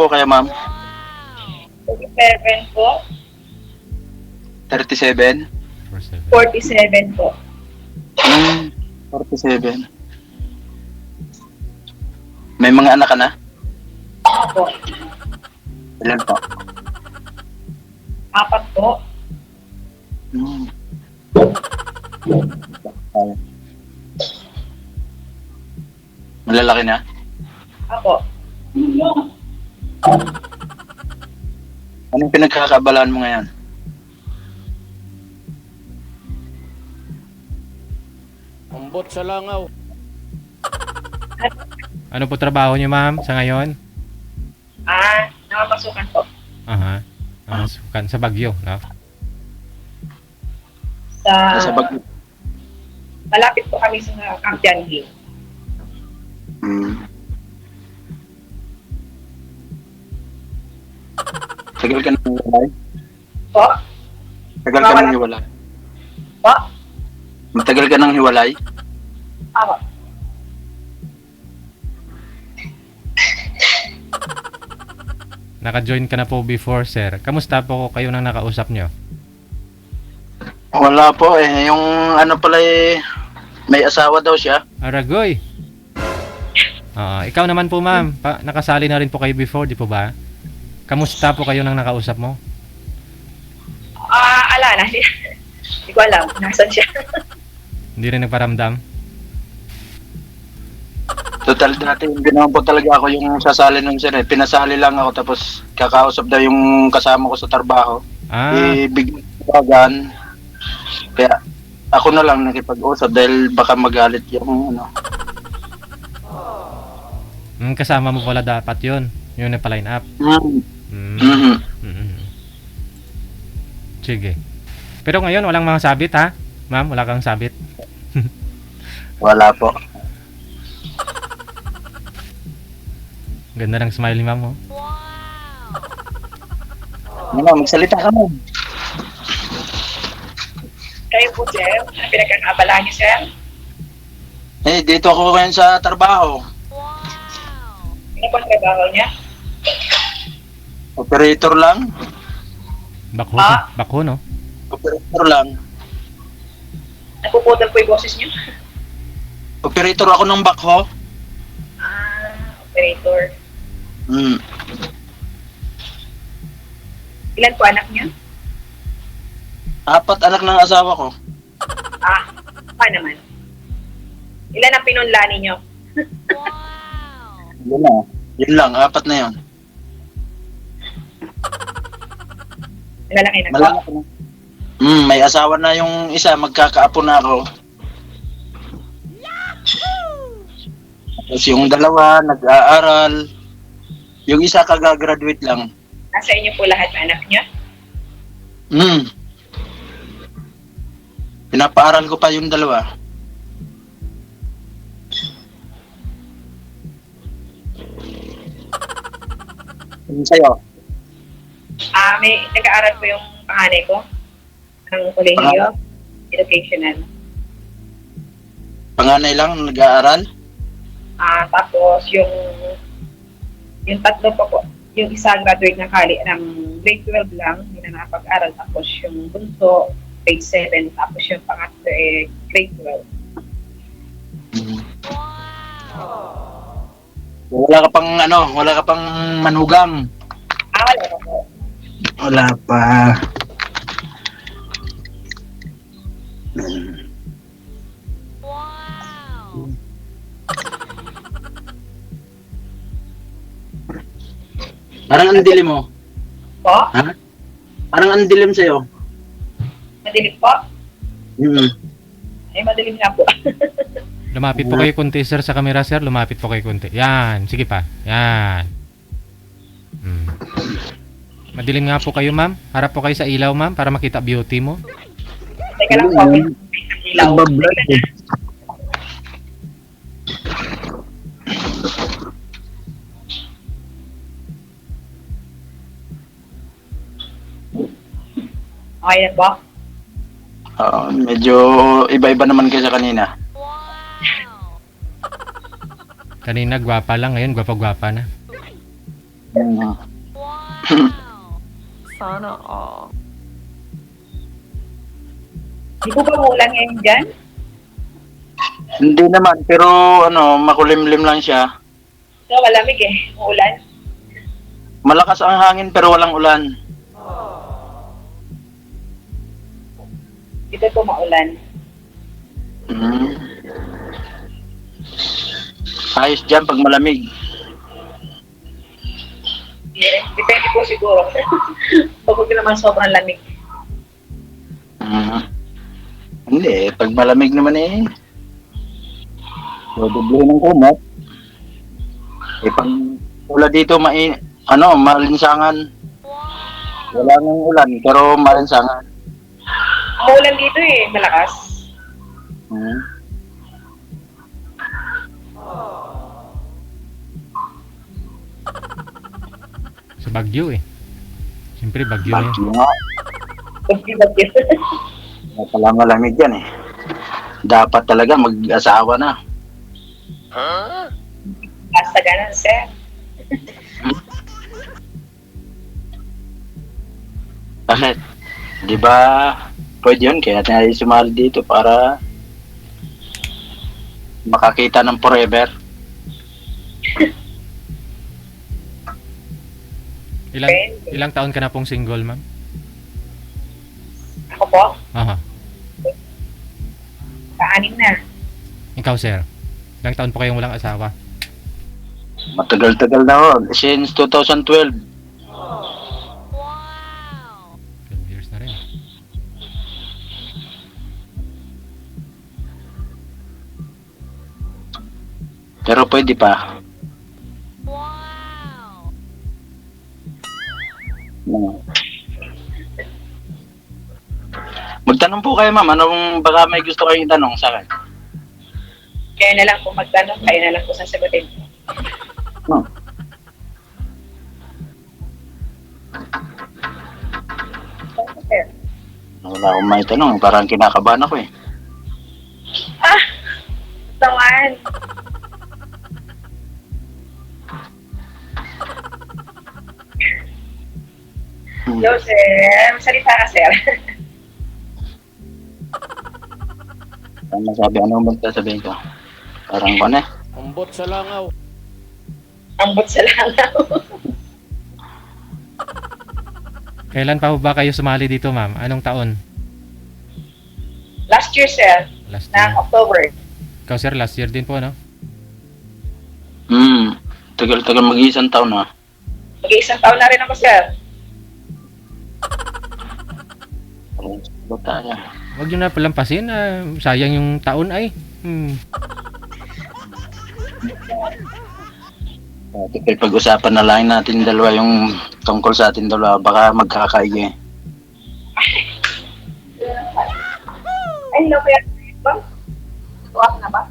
po kayo, ma'am? 37 po. 37? 47 po. 47. May mga anak ka na? Opo. Ilan po? 4 po. Hmm. Malalaki na? Opo. Anong pinagkakabalaan mo ngayon? Ambot sa langaw. Ano po trabaho niyo, ma'am, sa ngayon? Nakapasukan po. Aha. Sukan sa Bagyo, no? Sa bag... Malapit po kami sa Camp Jangi. Tagal ka nang hiwalay? Po? Tagal ka nang hiwalay? Po? Matagal ka nang hiwalay? Opo. Naka-join ka na po before, sir. Kamusta po kayo nang nakausap nyo? Wala po eh. Yung ano pala eh, may asawa daw siya. Aragoy! Ikaw naman po, ma'am. Nakasali na rin po kayo before, di po ba? Kamusta po kayo nang nakausap mo? Ala na. Hindi ko alam. Nasaan siya? Hindi rin nagparamdam? Total dati hindi naman po talaga ako yung sasali nun sir eh. Pinasali lang ako tapos kakausap daw yung kasama ko sa trabaho. Biglang tawagan. Kaya ako na lang nakipag-usap dahil baka magalit yung ano. Kasama mo pala dapat yun. Yun na pa-line up. Sige. Pero ngayon walang mga sabit, ha? Ma'am, wala kang sabit? Wala po. Ganda ng smile ni ma'am, oh. Ano, magsalita ka mo. Kayo po, sir? Ang pinagkakaabalahan niyo, sir? Eh, dito ako ngayon sa trabaho. Ano po ang trabaho niya? Operator lang. Bako, no? Operator lang. Napuputol po yung boses niyo? Operator ako ng backhoe. Operator. Ilan po anak niya? 4 anak ng asawa ko. Pa naman. Ilan ang pinunlani niyo? Yun na. Yun lang, 4 na yun. Malalaki na po. Malaki na. May asawa na yung isa, magkakaapo na ako. Tapos yung dalawa, nag-aaral. Yung isa kagagraduate lang. Nasa inyo po lahat ng anak niya? Pinapaaral ko pa yung dalawa. Yung sa'yo? May nag-aaral po yung panganay ko. Ang kolehiyo. Educational. Panganay lang, nag-aaral? Tapos yung tatlo pa po, yung isa graduate ng ng grade 12 lang, hindi na nakapag-aral. Tapos yung bunso, grade 7. Tapos yung pangatlo grade 12. Wala ka pang manugang. Wala pa po. Wala pa. Parang ang dilim mo. Po? Ha? Parang ang dilim sa'yo. Madilim po? Madilim nga po. Lumapit po kayo konti, sir, sa camera, sir. Lumapit po kayo konti. Yan. Sige pa. Yan. Madilim nga po kayo, ma'am. Harap po kayo sa ilaw, ma'am, para makita beauty mo. Teka lang po. Ilaw. Okay na ba? Medyo iba-iba naman kayo sa kanina. Kanina gwapa lang, ngayon gwapa-gwapa na. Mm. Sana all. Di po ba umulan ngayon dyan? Hindi naman, pero ano, makulimlim lang siya. So, malamig eh. Umulan. Malakas ang hangin pero walang ulan. Dito po maulan. Mm. Ayos dyan pag malamig. Depende po siguro. Pag huwag naman sobrang lamig. Mm. Hindi, pag malamig naman eh. Dodoblehin ng kumot. Eh, pag wala dito, malinsangan. Wala nang ulan, pero malinsangan. Umulan dito eh. Malakas. Mm. Sa Baguio eh. Siyempre Baguio na yun. Bagyo nga. Bagyo-bagyo. Kaya pala malamig yan eh. Dapat talaga mag-asawa na. Basta ganun, sir. Bakit? Di ba pwede yun? Kaya tayo sumali dito para makakita ng forever. Ilang taon ka na pong single, ma'am? Ako po, Aha. kaanin na. Ikaw, sir. Ilang taon po kayong walang asawa? Matagal-tagal na ho. Since 2012. 12 years na rin. Pero pwede pa. Ano? Magtanong po kayo, ma'am. Anong baka may gusto kayong itanong sa akin? Kaya na lang po magtanong, kaya na lang po sasagutin. No. Sir. Wala akong may tanong. Parang kinakabahan ako eh. Ah! Tawan! Hello, sir. Salita ka, sir. Ano masabi? Anong magsasabihin ko? Parang ko na eh. Umbot sa langaw. Ambot sa langaw. Kailan pa po ba kayo sumali dito, ma'am? Anong taon? Last year, sir. Last Na year. October. Ikaw, sir, last year din po, no? Tagal-tagal mag-iisang taon na. Mag-iisang taon na rin ako, sir. Ba tayo? Huwag nyo na palampasin. Sayang yung taon ay. Kaya pag-usapan na lang natin dalawa yung tungkol sa atin dalawa. Baka magkakaigi. Ay, hello, kuya. Ba? Tuwak na ba?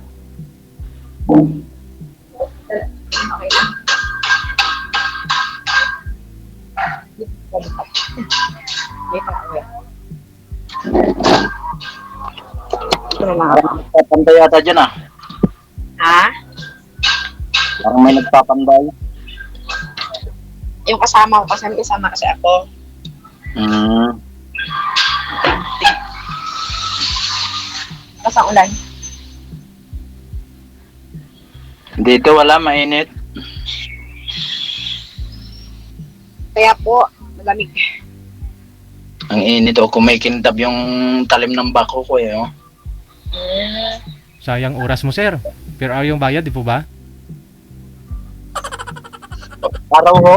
Okay na. Dito, kuya. Ito na mga Parang nagpapantay yata dyan ah. Ha? Parang may nagpapantay. Yung kasama ko, kasama kasi ako. Tapos ang ulan. Dito wala, mainit. Kaya po, malamig. Ang init o kumikintab yung talim ng bako ko eh. Oh. Sayang oras mo, sir. Per hour yung bayad, di po ba? Araw ho.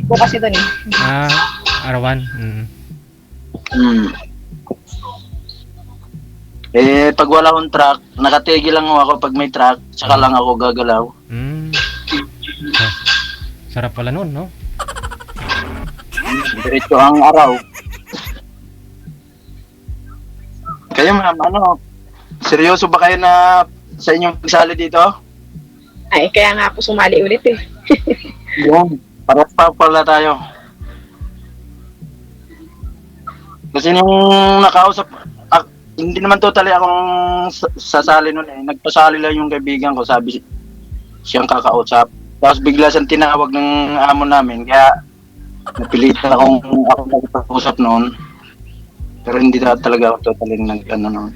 Po kasi doon eh. Arawan. Eh, pag wala akong truck, nakatigil lang ako pag may truck, saka lang ako gagalaw. Sarap pala nun, no? Diretso ang araw. Kayo ma'am, seryoso ba kayo na sa inyong pagsali dito? Ay, kaya nga po sumali ulit eh. Yun, para pa pala tayo. Kasi nung nakausap, hindi naman totally akong sasali nun eh. Nagpasali lang yung kaibigan ko, sabi siyang kakausap. Tapos bigla siyang tinawag ng amo namin, kaya napilitan ako nagpag-usap noon. Pero hindi talaga ako totally nag-ano noon.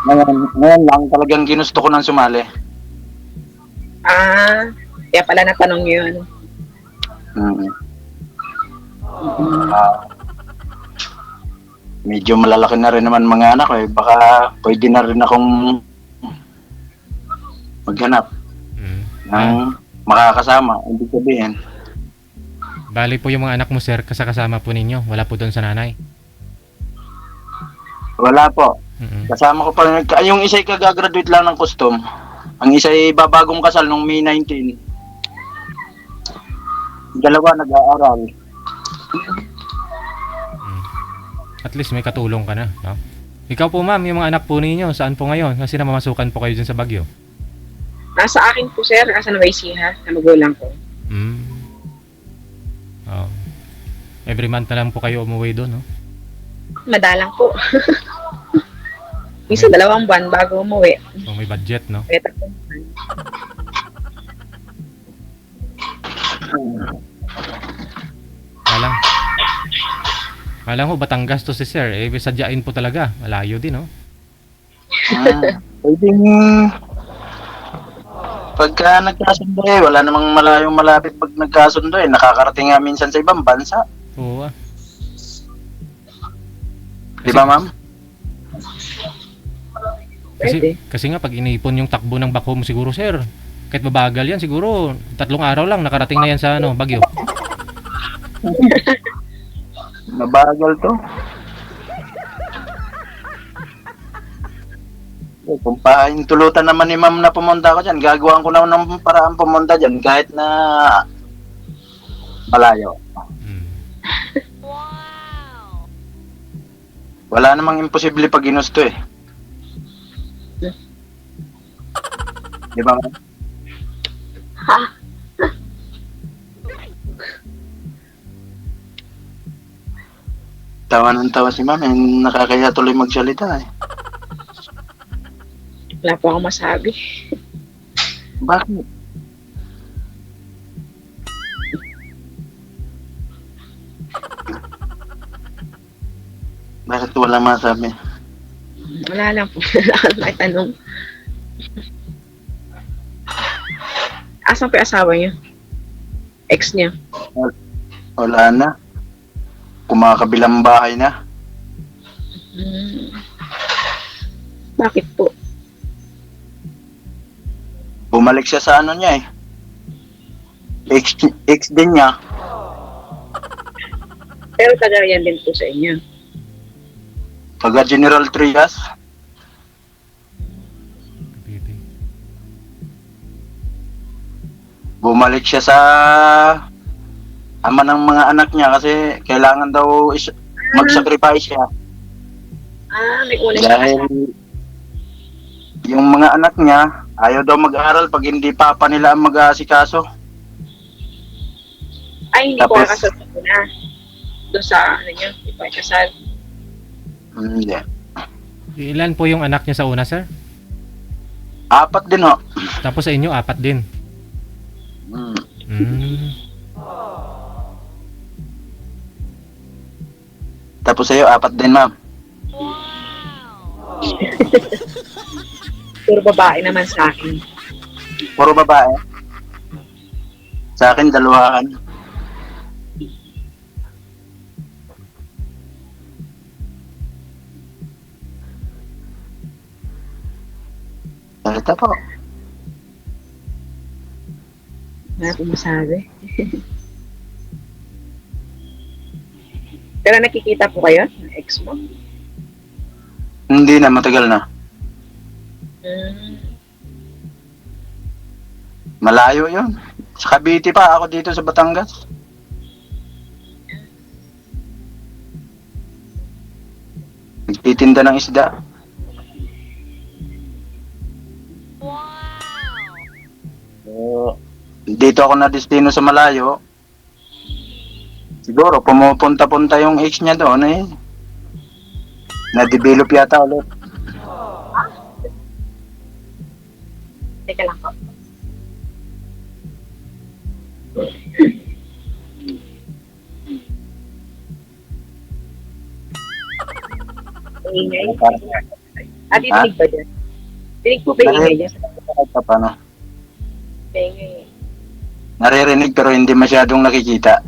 Ngayon lang talagang ginusto ko nang sumali. Ah, kaya pala natanong yun. Mm. Medyo malalaki na rin naman mga anak ko eh. Baka pwede na rin akong maghanap Mm. ng makakasama. Ibig sabihin, Bali po yung mga anak mo, sir, kasama po ninyo. Wala po doon sa nanay. wala po. Mm. Kasama ko pa yung isa ay kagagraduate lang ng custom. Ang isa ay babagong kasal nung May 19. Dalawa nag-aaral. At least may katulong ka na, no? Ikaw po, ma'am, yung mga anak po ninyo, saan po ngayon? Kasi namamasukan po kayo dyan sa Baguio. Nasa akin po, sir. Nasa Nueva Ecija, na magulang ko. Mm. Oh. Every month na lang po kayo umuwi doon, no? Madalang po. Minsan 2 buwan bago umuwi. Kung may budget, no? Kaya 3 buwan. Alam mo, Batangas to si sir. Eh, sadyain po talaga. Malayo din, no? Pwedeng pagka nagkasundo eh, wala namang malayong malapit pag nagkasundo eh. Nakakarating nga minsan sa ibang bansa. Oo, ah. Di ba, ma'am? Pwede. Kasi nga, pag iniipon yung takbo ng bako mo siguro, sir, kahit mabagal yan, siguro 3 araw lang, nakarating na yan sa Baguio. Mabagal to. Eh, kung paintulutan naman ni ma'am na pumunta ako dyan, gagawin ko naman ng paraan pumunta dyan kahit na malayo. Mm. Wala namang imposible pag ginusto eh. Di ba, ma'am? Tawa ng tawa si ma'am, eh, nakakaya tuloy magsalita eh. Wala po akong masabi. Bakit? Bakit wala masabi? Wala lang po. Wala akong maitanong. Asan po yung asawa niyo? Ex niya? Wala na. Kumakabilang bahay na. Hmm. Bakit po? Bumalik siya sa ano niya eh. Ex din niya. Pero taga yan din po sa inyo. Taga General Trias. Cavite. Bumalik siya sa ama ng mga anak niya kasi kailangan daw mag-sacrifice siya. Ah, may una siya Dahil kasama. yung mga anak niya ayaw daw mag-aaral pag hindi papa nila ang mag-aasikaso. Ay, hindi Tapos- po kasal po na. Doon sa, ano niyo, hindi po kayo kasal. Hindi. Ilan po yung anak niya sa una, sir? 4 din ho. Tapos sa inyo, 4 din. Hmm. Mm. Tapos sa'yo, 4 din, ma'am. Puro babae naman sa akin. Puro babae. Sa akin, 2. Salita po. Wala akong masabi. Pero nakikita po kayo ng ex mo? Hindi na, matagal na. Hmm. Malayo yon. Sa Cavite pa, ako dito sa Batangas. Nagtitinda ng isda. So, dito ako na destino sa malayo. Siguro, pumupunta-punta yung ex niya doon eh. Na-develop yata ulit. Teka lang po. Ingay. Ha? Dinig ba dyan? Dinig po ba yung ingay dyan? Kahit pa paano. Ingay. Naririnig pero hindi masyadong nakikita.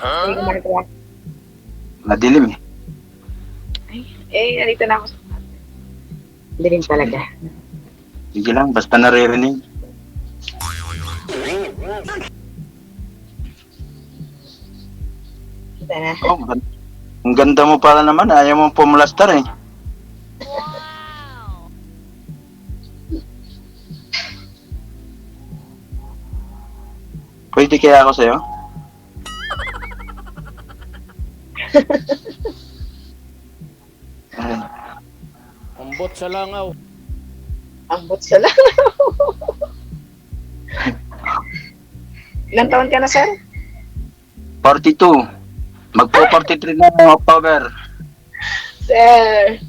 Ay, gumagawa. Madilim eh. Nandito na ako sa dilim talaga. Sige lang, basta naririnig. Kita na. Oh, ang ganda mo pala naman, ayaw mo pumulastar eh. Pwede kaya ako sa'yo? Ay, Ambot sa langaw. Ambot sa lang. Ilang taon ka na, sir? 42. Magpo-43 na ng October. Sir.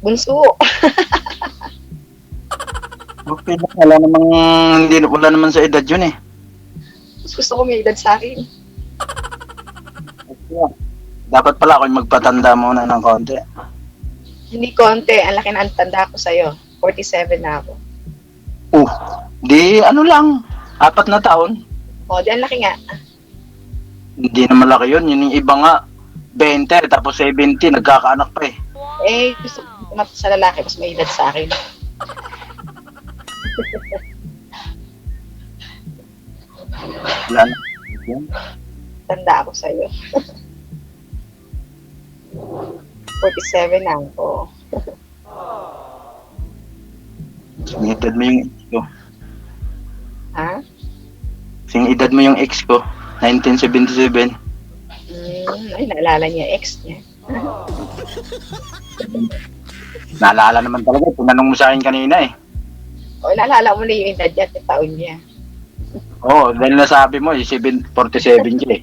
Bunso. Okay lang, wala naman sa edad yun eh. Mas gusto ko may edad sa akin. Dapat pala ako yung magpatanda muna ng konti. Hindi konti. Ang laki na ang tanda ko sa'yo. 47 na ako. Di ano lang, 4 na taon. O, di ang laki nga. Hindi na malaki yun, yun yung iba nga. 20, tapos 70, nagkakaanak pa eh. Gusto ko sa lalaki, mas may edad sa akin. Wala na. Yan. Tanda ako sa'yo. 47 na ako. Sing edad mo yung ex ko. Ha? Sing edad mo yung ex ko, 1977. Ay, naalala niya, ex niya. Naalala naman talaga, tinanong mo sa akin kanina eh. O, naalala mo na yung edad niya at yung taon niya. Oo, dahil nasabi mo, 47 ka eh.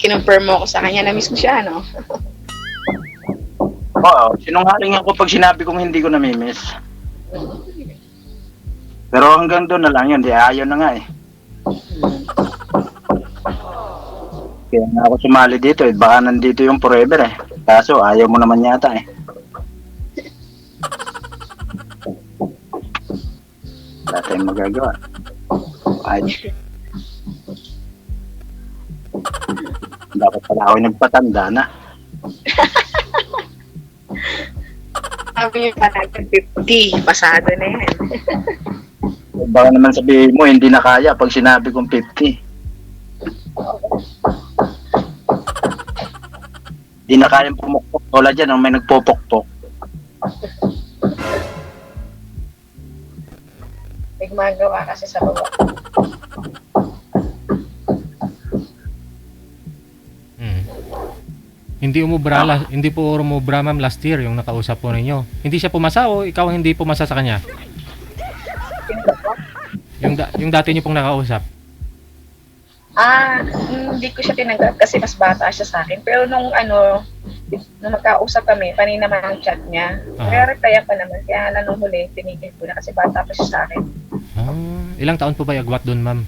Kinonfirm mo ako sa kanya na miss mo siya, no? Oo, sinungaling ako pag sinabi kong hindi ko namimiss. Pero hanggang doon na lang yun, di ayaw na nga eh. Kaya nga ako sumali dito eh, baka nandito yung forever eh. Kaso ayaw mo naman yata eh. Wala tayong magagawa. Ay. Dapat pala ako yung nagpatanda na. Sabi niya pa natin 50, pasado na yan. Baka naman sabihin mo, hindi na kaya pag sinabi kong 50. Hindi na kayang pumukpok. Wala dyan, may nagpupukpok. May gumagawa kasi sa baba. Hindi po umubra ma'am last year yung nakausap po ninyo. Hindi siya pumasa o ikaw hindi pumasa sa kanya? Yung dati niyo pong nakausap. Hindi ko siya tinanggap kasi mas bata siya sa akin. Pero nung magkausap kami, panin naman ang chat niya. Kaya pa naman. Kaya nung huli, tinigil ko na kasi bata pa siya sa akin. Ilang taon po ba yung agwat doon, ma'am?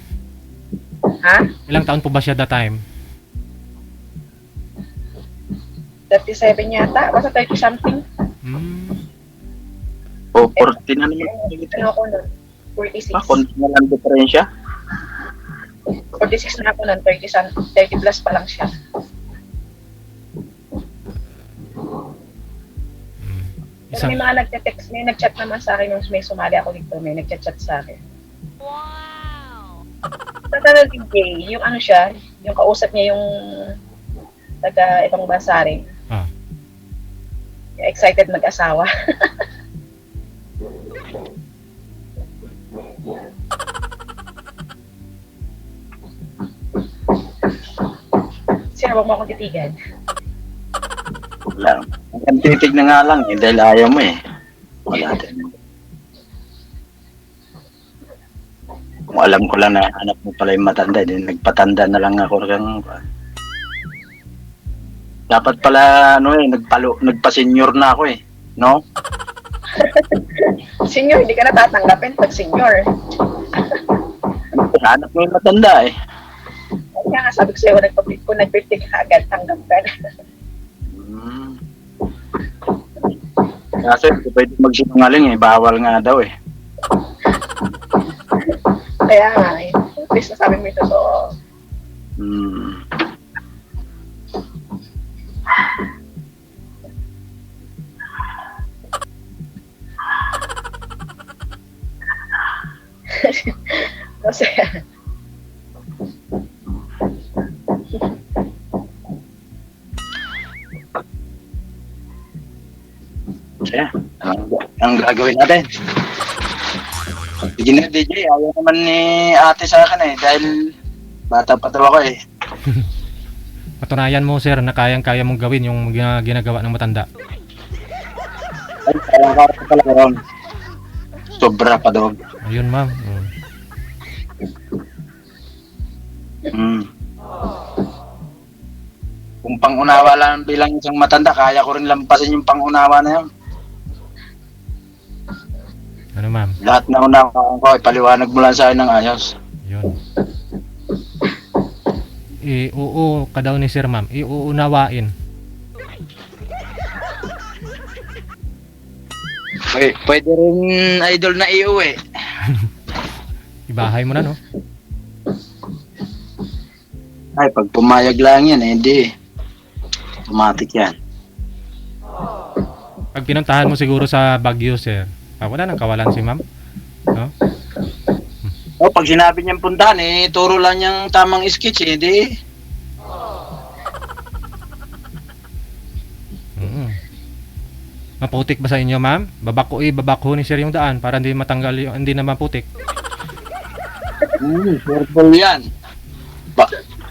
Ha? Ilang taon po ba siya that time? 37 yata. Basta 30 something. O, 40 na naman. Ano ako nun? 46. Konti na lang diferensya. 46 na ako nun. 30 plus pa lang siya. May mga nagte-text, may nag-chat naman sa akin yung may sumali ako dito, may nag-chat sa akin. Wow! Tatanong din Jay, yung ano siya, yung kausap niya yung taga ibang bansa rin. Yung excited mag-asawa. Sir, huwag mo akong titigan. Wala. Ang titig na nga lang eh, dahil ayaw mo eh. Wala din. Kung alam ko lang na anak mo pala yung matanda, din nagpatanda na lang ako. Dapat pala, nagpa-senior na ako eh. No? senior, hindi ka na tatanggapin pag senior. Hanap mo yung matanda eh. Kaya nga sabi ko sa'yo, kung nag-50 ka agad, tanggap ka na. Hmm. Kasi hindi pwede magsinungaling eh. Bawal nga daw eh. Kaya nga, at least nasabi mo ito, so, Hmm. kasi, Kaya, ang gagawin natin. Sige na, DJ. Ayaw naman ni ate sa akin eh. Dahil bata pa daw ako eh. Patunayan mo sir na kayang-kaya mong gawin yung ginagawa ng matanda. Ay, parang ka talaga ron. Sobra pa daw. Ayun ma'am. Hmm. Kung pangunawa lang bilang isang matanda, kaya ko rin lampasin yung pangunawa na yun. Ano ma'am? Lahat na unawaan ko, ipaliwanag mo lang sa akin ng ayos. Yun. Oo ka daw ni sir ma'am. Iuunawain. Pwede rin idol na iuwi. Ibahay mo na no? Ay, pag pumayag lang yan, eh, hindi. Automatic yan. Pag pinuntahan mo siguro sa Baguio sir. Wala nang kawalan si ma'am. No? O, pag sinabi niyang puntahan, eh, turo lang niyang tamang sketch, eh, di. Maputik ba sa inyo ma'am? Babako ni sir yung daan para hindi matanggal yung hindi na maputik. Purple yan.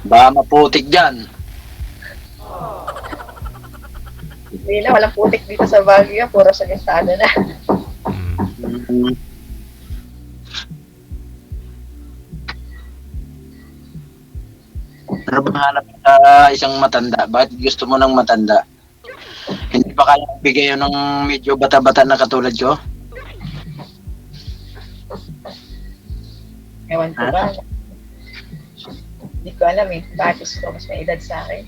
Ba maputik dyan. hindi na, walang putik dito sa Baguio, puro sagintado na. Ano bang hanap sa isang matanda? Bakit gusto mo ng matanda? Hindi ba kaya bigay yun ng medyo bata-bata na katulad ko? Ewan ko ba? Hindi ko alam eh, bakit gusto ko mas may edad sa akin.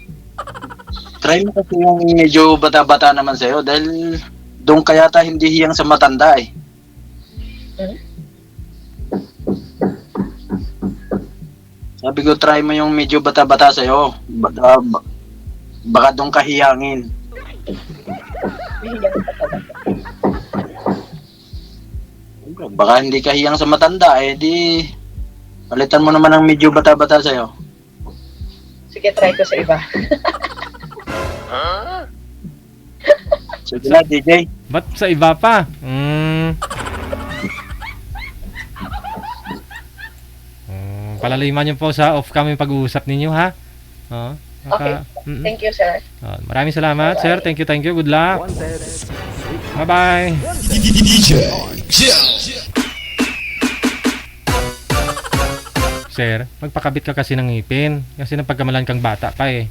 Try mo kasi yung medyo bata-bata naman sa'yo dahil doon kaya ta hindi hiyang sa matanda eh. Sabi ko try mo yung medyo bata-bata sa'yo. Baka doon kahiyangin. Hihiyang pa talaga. Baka hindi kahiyang sa matanda eh di palitan mo naman ng medyo bata-bata sa'yo. Sige, try ko sa iba. Sige na, DJ. Ba't sa iba pa? Palaliman niyo po sa off kami pag-uusap ninyo ha. Okay. Thank you, sir. Maraming salamat sir. Thank you. Good luck. Bye-bye. Sir, magpakabit ka kasi ng ngipin. Kasi napagkamalan kang bata pa eh.